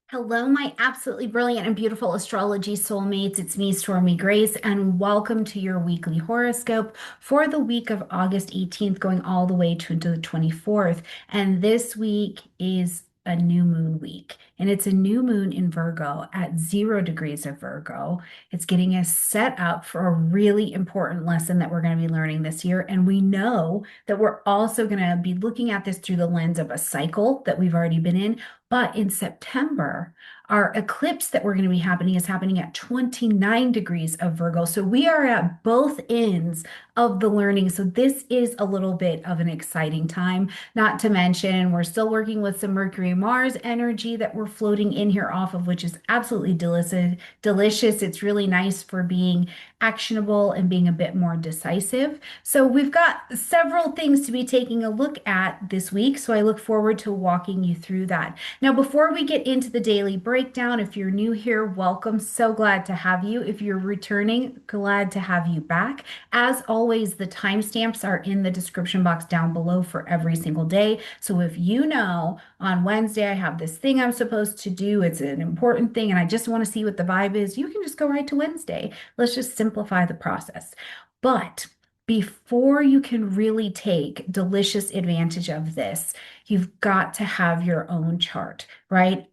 Hello, my absolutely brilliant and beautiful astrology soulmates. It's me, Stormie Grace, and welcome to your weekly horoscope for the week of August 18th, going all the way to the 24th. And this week is a new moon week, and it's a new moon in Virgo at 0 degrees of Virgo. It's getting us set up for a really important lesson that we're going to be learning this year. And we know that we're also going to be looking at this through the lens of a cycle that we've already been in. But in September, our eclipse that we're going to be happening is happening at 29 degrees of Virgo. So we are at both ends of the learning. So this is a little bit of an exciting time. Not to mention, we're still working with some Mercury Mars energy that we're floating in here off of, which is absolutely delicious. Delicious. It's really nice for being actionable and being a bit more decisive. So we've got several things to be taking a look at this week. So I look forward to walking you through that. Now, before we get into the daily breakdown, if you're new here, welcome. So glad to have you. If you're returning, glad to have you back. As always, the timestamps are in the description box down below for every single day. So if you know on Wednesday I have this thing I'm supposed to do, it's an important thing, and I just want to see what the vibe is, you can just go right to Wednesday. Let's just simplify the process. But before you can really take delicious advantage of this, you've got to have your own chart, right?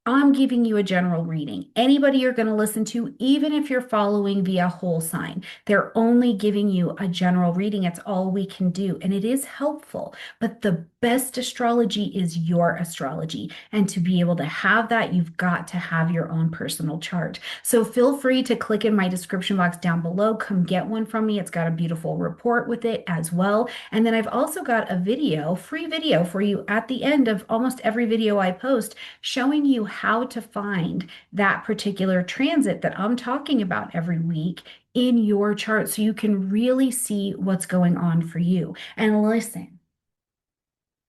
I'm giving you a general reading. Anybody you're going to listen to, even if you're following via whole sign, they're only giving you a general reading. It's all we can do. And it is helpful. But the best astrology is your astrology. And to be able to have that, you've got to have your own personal chart. So feel free to click in my description box down below. Come get one from me. It's got a beautiful report with it as well. And then I've also got a video, free video for you at the end of almost every video I post, showing you how to find that particular transit that I'm talking about every week in your chart so you can really see what's going on for you. And listen,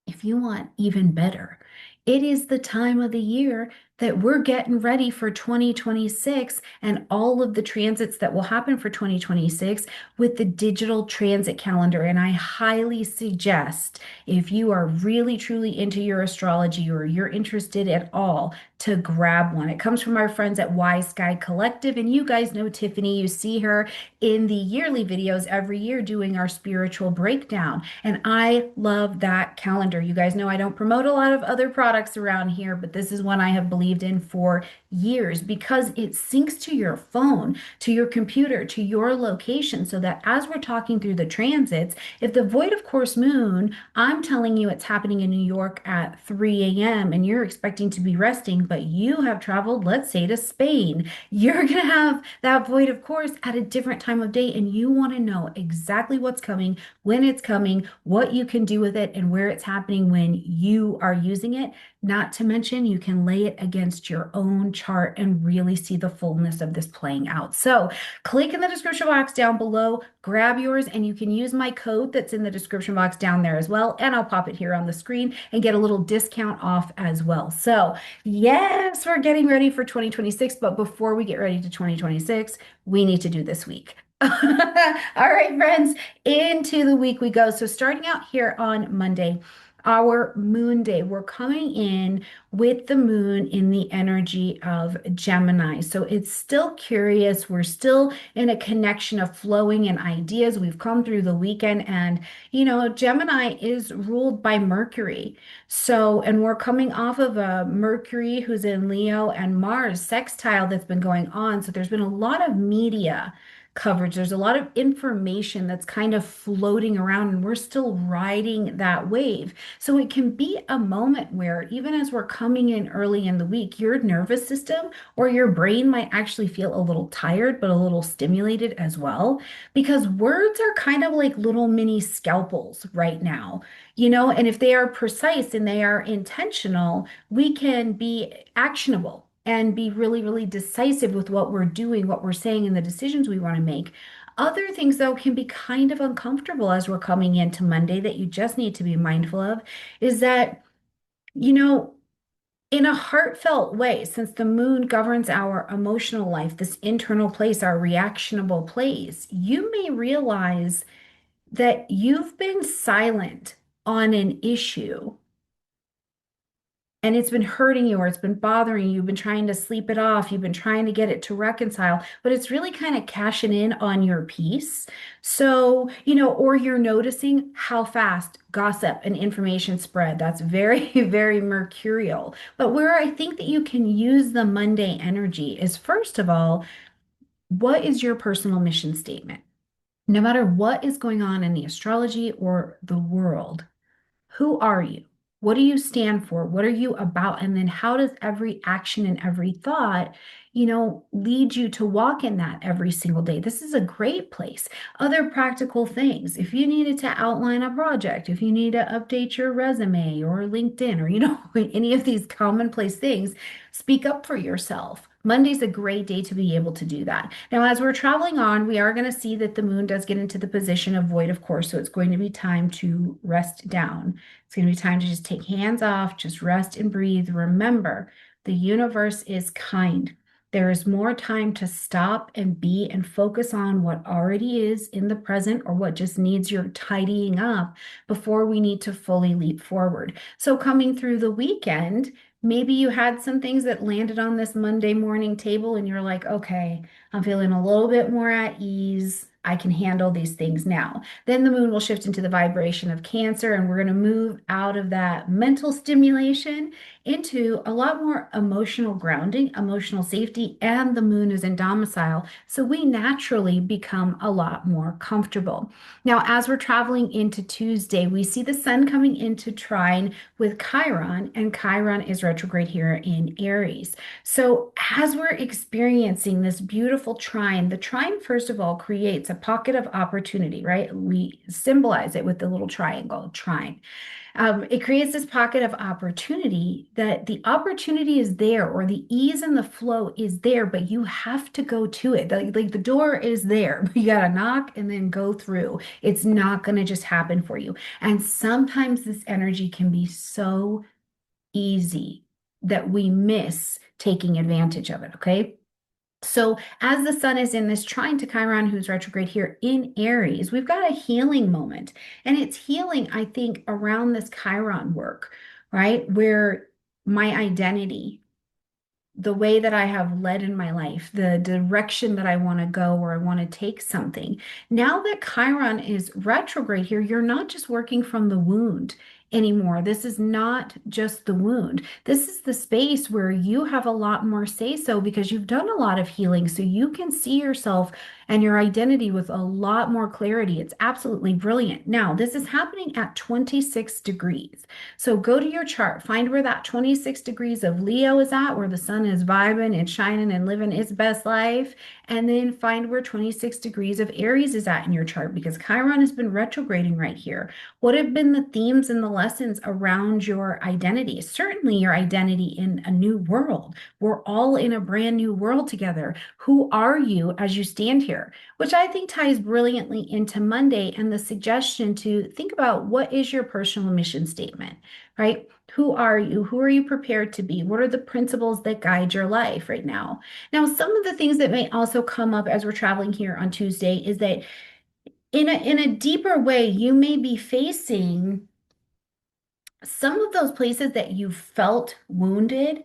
if you want even better, it is the time of the year that we're getting ready for 2026 and all of the transits that will happen for 2026 with the digital transit calendar. And I highly suggest, if you are really truly into your astrology or you're interested at all, to grab one. It comes from our friends at Wise Sky Collective. And you guys know Tiffany, you see her in the yearly videos every year doing our spiritual breakdown. And I love that calendar. You guys know I don't promote a lot of other products around here, but this is one I have believed in for years because it syncs to your phone, to your computer, to your location, so that as we're talking through the transits, if the void of course moon, I'm telling you it's happening in New York at 3 a.m. and you're expecting to be resting, but you have traveled, let's say, to Spain, you're going to have that void of course at a different time of day, and you want to know exactly what's coming, when it's coming, what you can do with it, and where it's happening when you are using it. Not to mention, you can lay it against your own chart and really see the fullness of this playing out. So click in the description box down below, grab yours, and you can use my code that's in the description box down there as well. And I'll pop it here on the screen and get a little discount off as well. So yes, we're getting ready for 2026, but before we get ready to 2026, we need to do this week. All right, friends, into the week we go. So starting out here on Monday, our moon day, we're coming in with the moon in the energy of Gemini. So it's still curious. We're still in a connection of flowing and ideas. We've come through the weekend, and Gemini is ruled by Mercury. So, and we're coming off of a Mercury who's in Leo and Mars sextile that's been going on. So there's been a lot of media coverage. There's a lot of information that's kind of floating around, and we're still riding that wave. So it can be a moment where, even as we're coming in early in the week, your nervous system or your brain might actually feel a little tired, but a little stimulated as well, because words are kind of like little mini scalpels right now, and if they are precise and they are intentional, we can be actionable and be really, really decisive with what we're doing, what we're saying, and the decisions we want to make. Other things, though, can be kind of uncomfortable as we're coming into Monday that you just need to be mindful of is that, you know, in a heartfelt way, since the moon governs our emotional life, this internal place, our reactionable place, you may realize that you've been silent on an issue, and it's been hurting you or it's been bothering you. You've been trying to sleep it off. You've been trying to get it to reconcile, but it's really kind of cashing in on your peace. So, or you're noticing how fast gossip and information spread. That's very, very mercurial. But where I think that you can use the Monday energy is, first of all, what is your personal mission statement? No matter what is going on in the astrology or the world, who are you? What do you stand for? What are you about? And then how does every action and every thought, lead you to walk in that every single day? This is a great place. Other practical things. If you needed to outline a project, if you need to update your resume or LinkedIn or, any of these commonplace things, speak up for yourself. Monday's a great day to be able to do that. Now, as we're traveling on, we are going to see that the moon does get into the position of void, of course, so it's going to be time to rest down. It's going to be time to just take hands off, just rest and breathe. Remember, the universe is kind. There is more time to stop and be and focus on what already is in the present or what just needs your tidying up before we need to fully leap forward. So, coming through the weekend, maybe you had some things that landed on this Monday morning table and you're like, okay, I'm feeling a little bit more at ease. I can handle these things now. Then the moon will shift into the vibration of Cancer, and we're going to move out of that mental stimulation into a lot more emotional grounding, emotional safety, and the moon is in domicile. So we naturally become a lot more comfortable. Now, as we're traveling into Tuesday, we see the sun coming into trine with Chiron, and Chiron is retrograde here in Aries. So, as we're experiencing this beautiful trine, the trine, first of all, creates a pocket of opportunity, right? We symbolize it with the little triangle, trine. It creates this pocket of opportunity that the opportunity is there or the ease and the flow is there, but you have to go to it. Like the door is there, but you got to knock and then go through. It's not going to just happen for you. And sometimes this energy can be so easy that we miss taking advantage of it. Okay. So, as the sun is in this trine to Chiron, who's retrograde here in Aries, we've got a healing moment. And it's healing, I think, around this Chiron work, right? Where my identity, the way that I have led in my life, the direction that I want to go or I want to take something. Now that Chiron is retrograde here, you're not just working from the wound anymore. This is not just the wound. This is the space where you have a lot more say so because you've done a lot of healing. So you can see yourself and your identity with a lot more clarity. It's absolutely brilliant. Now, this is happening at 26 degrees. So go to your chart, find where that 26 degrees of Leo is at, where the sun is vibing and shining and living its best life, and then find where 26 degrees of Aries is at in your chart because Chiron has been retrograding right here. What have been the themes and the lessons around your identity? Certainly your identity in a new world. We're all in a brand new world together. Who are you as you stand here? Which I think ties brilliantly into Monday and the suggestion to think about what is your personal mission statement, right? Who are you? Who are you prepared to be? What are the principles that guide your life right now? Now, some of the things that may also come up as we're traveling here on Tuesday is that in a deeper way, you may be facing some of those places that you felt wounded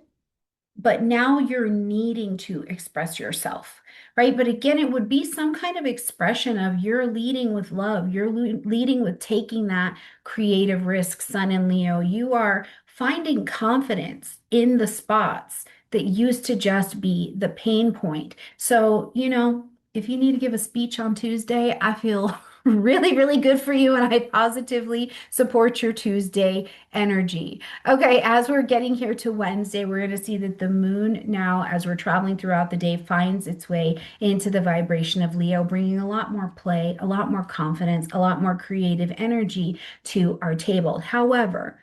but now you're needing to express yourself, right? But again, it would be some kind of expression of you're leading with love, you're leading with taking that creative risk, Sun and Leo. You are finding confidence in the spots that used to just be the pain point. So, if you need to give a speech on Tuesday, I feel really, really good for you, and I positively support your Tuesday energy. Okay, as we're getting here to Wednesday, we're going to see that the moon now, as we're traveling throughout the day, finds its way into the vibration of Leo, bringing a lot more play, a lot more confidence, a lot more creative energy to our table. However,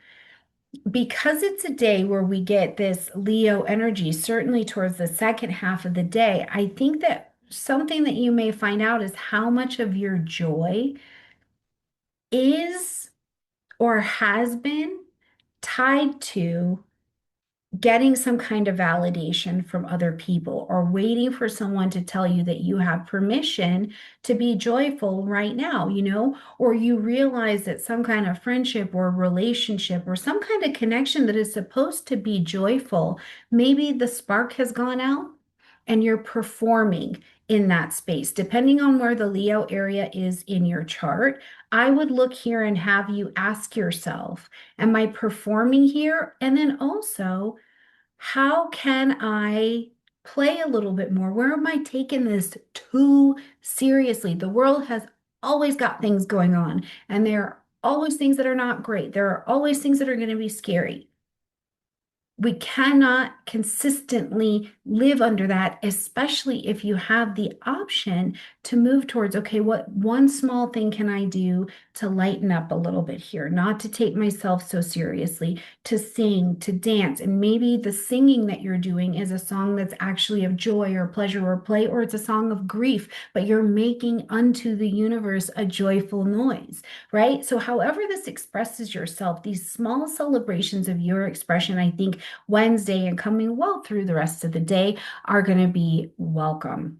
because it's a day where we get this Leo energy, certainly towards the second half of the day, I think that something that you may find out is how much of your joy is or has been tied to getting some kind of validation from other people or waiting for someone to tell you that you have permission to be joyful right now, or you realize that some kind of friendship or relationship or some kind of connection that is supposed to be joyful, maybe the spark has gone out and you're performing in that space. Depending on where the Leo area is in your chart, I would look here and have you ask yourself, am I performing here? And then also, how can I play a little bit more? Where am I taking this too seriously? The world has always got things going on, and there are always things that are not great. There are always things that are going to be scary. We cannot consistently live under that, especially if you have the option to move towards, okay, what one small thing can I do to lighten up a little bit here, not to take myself so seriously, to sing, to dance. And maybe the singing that you're doing is a song that's actually of joy or pleasure or play, or it's a song of grief, but you're making unto the universe a joyful noise, right? So, however, this expresses yourself, these small celebrations of your expression, I think Wednesday and coming well through the rest of the day are going to be welcome.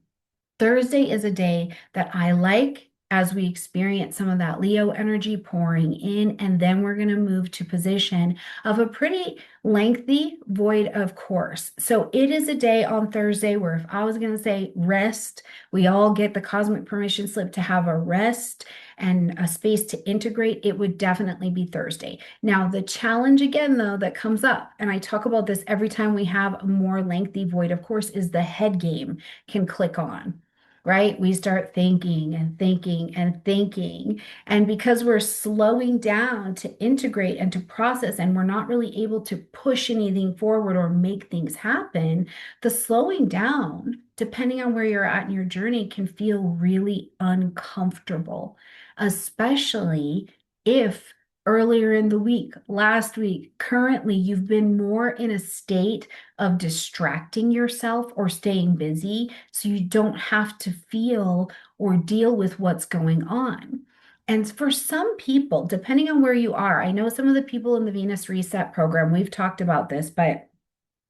Thursday is a day that I like as we experience some of that Leo energy pouring in, and then we're going to move to position of a pretty lengthy void of course. So it is a day on Thursday where if I was going to say rest, we all get the cosmic permission slip to have a rest and a space to integrate, it would definitely be Thursday. Now, the challenge again, though, that comes up, and I talk about this every time we have a more lengthy void of course, is the head game can click on, right? We start thinking and thinking and thinking. And because we're slowing down to integrate and to process, and we're not really able to push anything forward or make things happen, the slowing down, depending on where you're at in your journey, can feel really uncomfortable, especially if earlier in the week, last week, currently, you've been more in a state of distracting yourself or staying busy so you don't have to feel or deal with what's going on. And for some people, depending on where you are, I know some of the people in the Venus Reset program, we've talked about this, but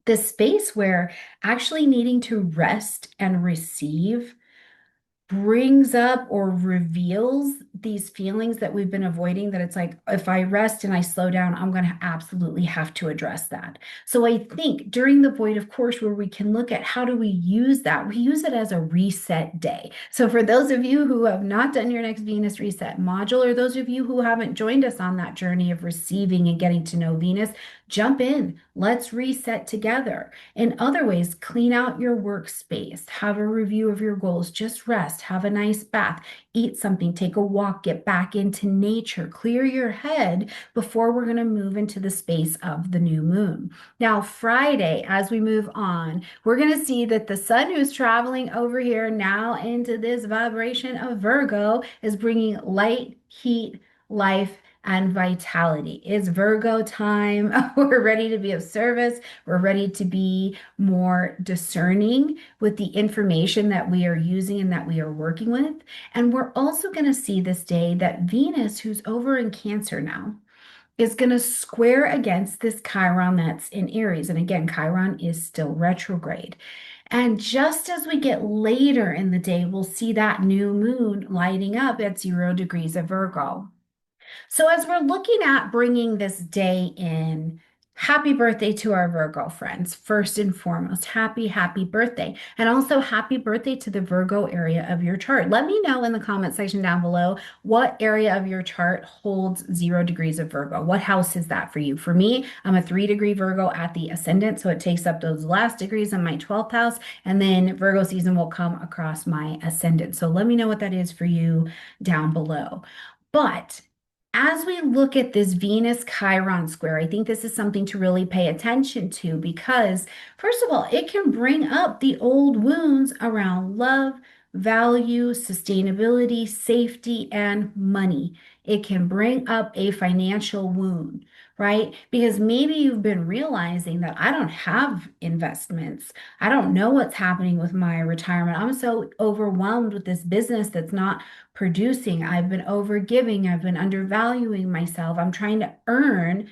this space where actually needing to rest and receive brings up or reveals these feelings that we've been avoiding, that it's like if I rest and I slow down, I'm going to absolutely have to address that. So I think during the void of course, where we can look at how do we use that, we use it as a reset day. So for those of you who have not done your next Venus reset module, or those of you who haven't joined us on that journey of receiving and getting to know Venus, jump in. Let's reset together. In other ways, clean out your workspace, have a review of your goals, just rest, have a nice bath, eat something, take a walk, get back into nature, clear your head before we're going to move into the space of the new moon. Now, Friday, as we move on, we're going to see that the sun who's traveling over here now into this vibration of Virgo is bringing light, heat, life, and vitality. It's Virgo time. We're ready to be of service. We're ready to be more discerning with the information that we are using and that we are working with. And we're also going to see this day that Venus, who's over in Cancer now, is going to square against this Chiron that's in Aries. And again, Chiron is still retrograde. And just as we get later in the day, we'll see that new moon lighting up at 0 degrees of Virgo. So, as we're looking at bringing this day in, happy birthday to our Virgo friends. First and foremost, happy birthday. And also, happy birthday to the Virgo area of your chart. Let me know in the comment section down below what area of your chart holds 0 degrees of Virgo. What house is that for you? For me, I'm a 3-degree Virgo at the ascendant, so it takes up those last degrees in my 12th house, and then Virgo season will come across my ascendant. So, let me know what that is for you down below. But as we look at this Venus Chiron square, I think this is something to really pay attention to because, first of all, it can bring up the old wounds around love, value, sustainability, safety, and money. It can bring up a financial wound, right? Because maybe you've been realizing that I don't have investments. I don't know what's happening with my retirement. I'm so overwhelmed with this business that's not producing. I've been overgiving. I've been undervaluing myself. I'm trying to earn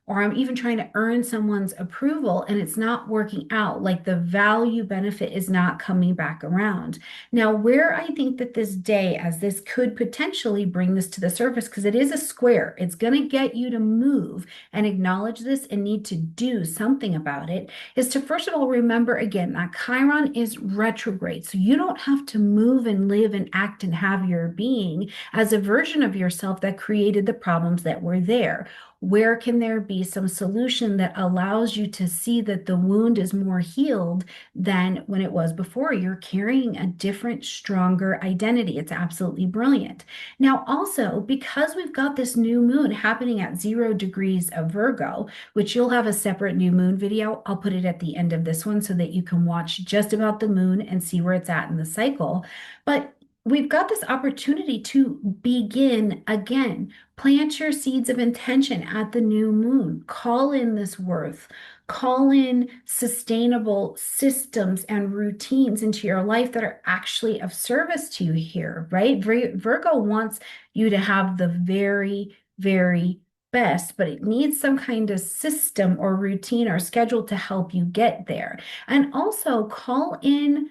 or I'm even trying to earn someone's approval and it's not working out. Like the value benefit is not coming back around. Now, where I think that this day, as this could potentially bring this to the surface, because it is a square, it's going to get you to move and acknowledge this and need to do something about it, is to first of all remember again that Chiron is retrograde. So you don't have to move and live and act and have your being as a version of yourself that created the problems that were there. Where can there be some solution that allows you to see that the wound is more healed than when it was before? You're carrying a different, stronger identity. It's absolutely brilliant. Now, also, because we've got this new moon happening at 0 degrees of Virgo, which you'll have a separate new moon video. I'll put it at the end of this one so that you can watch just about the moon and see where it's at in the cycle. But we've got this opportunity to begin again. Plant your seeds of intention at the new moon. Call in this worth. Call in sustainable systems and routines into your life that are actually of service to you here, right? Virgo wants you to have the very, very best, but it needs some kind of system or routine or schedule to help you get there. And also call in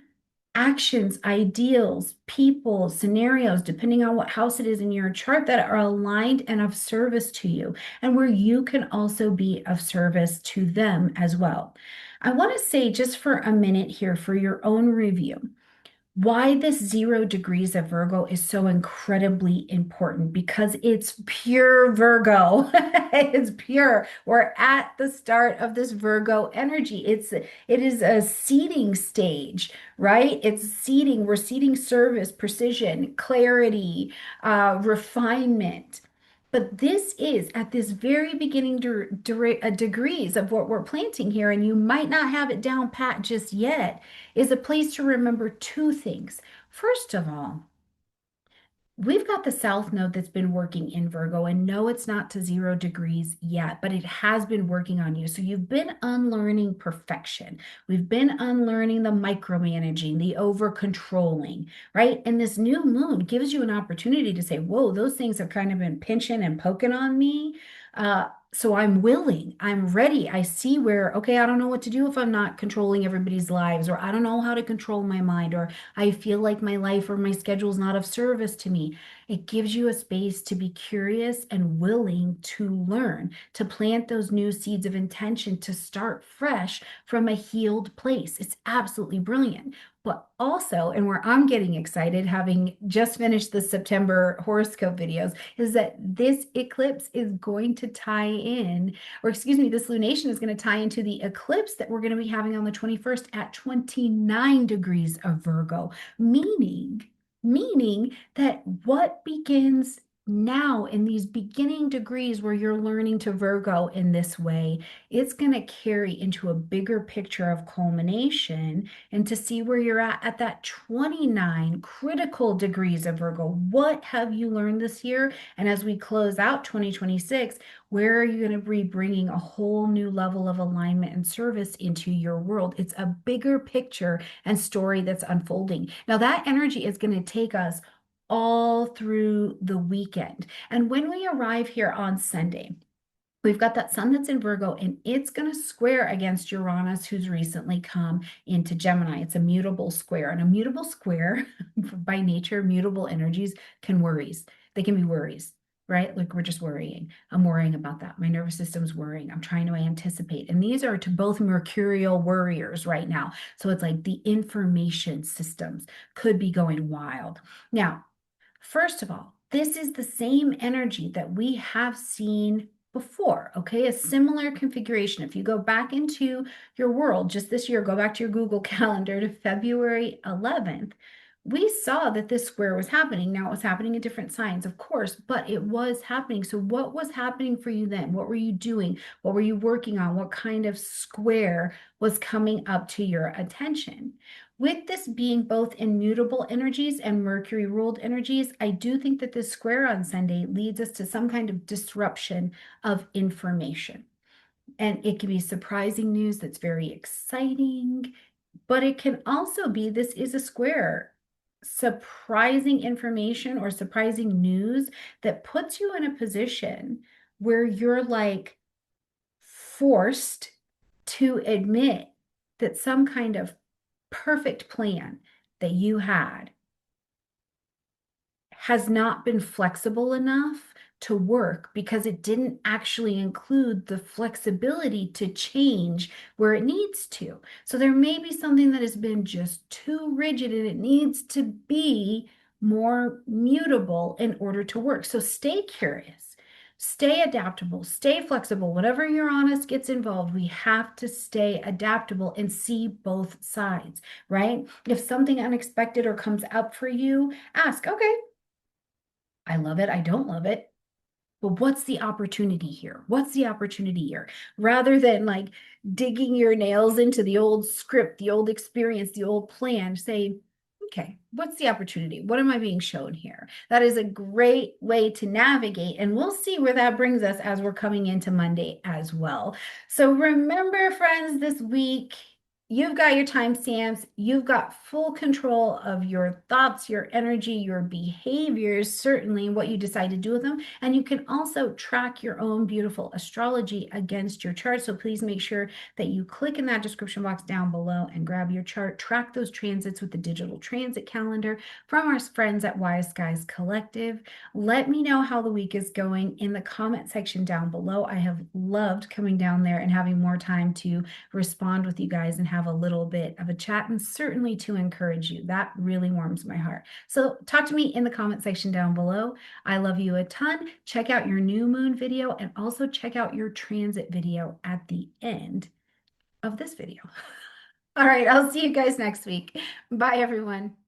actions, ideals, people, scenarios, depending on what house it is in your chart, that are aligned and of service to you, and where you can also be of service to them as well. I want to say just for a minute here for your own review why this 0 degrees of Virgo is so incredibly important because it's pure Virgo. It's pure. We're at the start of this Virgo energy. It is a seeding stage, right? It's seeding. We're seeding service, precision, clarity, refinement. But this is at this very beginning degrees of what we're planting here, and you might not have it down pat just yet, is a place to remember two things. First of all, we've got the South Node that's been working in Virgo, and no, it's not to 0 degrees yet, but it has been working on you. So you've been unlearning perfection. We've been unlearning the micromanaging, the over controlling, right? And this new moon gives you an opportunity to say, whoa, those things have kind of been pinching and poking on me. So I'm willing, I'm ready. I see where, okay, I don't know what to do if I'm not controlling everybody's lives, or I don't know how to control my mind, or I feel like my life or my schedule is not of service to me. It gives you a space to be curious and willing to learn, to plant those new seeds of intention, to start fresh from a healed place. It's absolutely brilliant. But also, and where I'm getting excited, having just finished the September horoscope videos, is that this eclipse is going to tie in, or excuse me, this lunation is going to tie into the eclipse that we're going to be having on the 21st at 29 degrees of Virgo, meaning that what begins now in these beginning degrees where you're learning to Virgo in this way, it's going to carry into a bigger picture of culmination and to see where you're at that 29 critical degrees of Virgo. What have you learned this year? And as we close out 2026, where are you going to be bringing a whole new level of alignment and service into your world? It's a bigger picture and story that's unfolding. Now, that energy is going to take us all through the weekend. And when we arrive here on Sunday, we've got that sun that's in Virgo, and it's going to square against Uranus, who's recently come into Gemini. It's a mutable square, and a mutable square, by nature, mutable energies can worries. They can be worries, right? Like we're just worrying. I'm worrying about that. My nervous system's worrying. I'm trying to anticipate. And these are to both mercurial worriers right now. So it's like the information systems could be going wild. Now, first of all, this is the same energy that we have seen before, okay? A similar configuration. If you go back into your world just this year, go back to your Google Calendar to February 11th, we saw that this square was happening. Now it was happening in different signs, of course, but it was happening. So what was happening for you then? What were you doing? What were you working on? What kind of square was coming up to your attention? With this being both immutable energies and Mercury ruled energies, I do think that this square on Sunday leads us to some kind of disruption of information. And it can be surprising news that's very exciting, but it can also be this is a square. Surprising information or surprising news that puts you in a position where you're like, forced to admit that some kind of perfect plan that you had has not been flexible enough to work because it didn't actually include the flexibility to change where it needs to. So there may be something that has been just too rigid and it needs to be more mutable in order to work. So stay curious. Stay adaptable, stay flexible. Whenever Uranus gets involved, we have to stay adaptable and see both sides, right? If something unexpected or comes up for you, ask, okay, I love it. I don't love it. But what's the opportunity here? What's the opportunity here? Rather than like digging your nails into the old script, the old experience, the old plan, say, okay, what's the opportunity? What am I being shown here? That is a great way to navigate. And we'll see where that brings us as we're coming into Monday as well. So remember, friends, this week, you've got your timestamps. You've got full control of your thoughts, your energy, your behaviors, certainly what you decide to do with them. And you can also track your own beautiful astrology against your chart. So please make sure that you click in that description box down below and grab your chart. Track those transits with the digital transit calendar from our friends at Wise Skies Collective. Let me know how the week is going in the comment section down below. I have loved coming down there and having more time to respond with you guys and have a little bit of a chat and certainly to encourage you. That really warms my heart. So talk to me in the comment section down below. I love you a ton. Check out your new moon video and also check out your transit video at the end of this video. All right, I'll see you guys next week. Bye, everyone.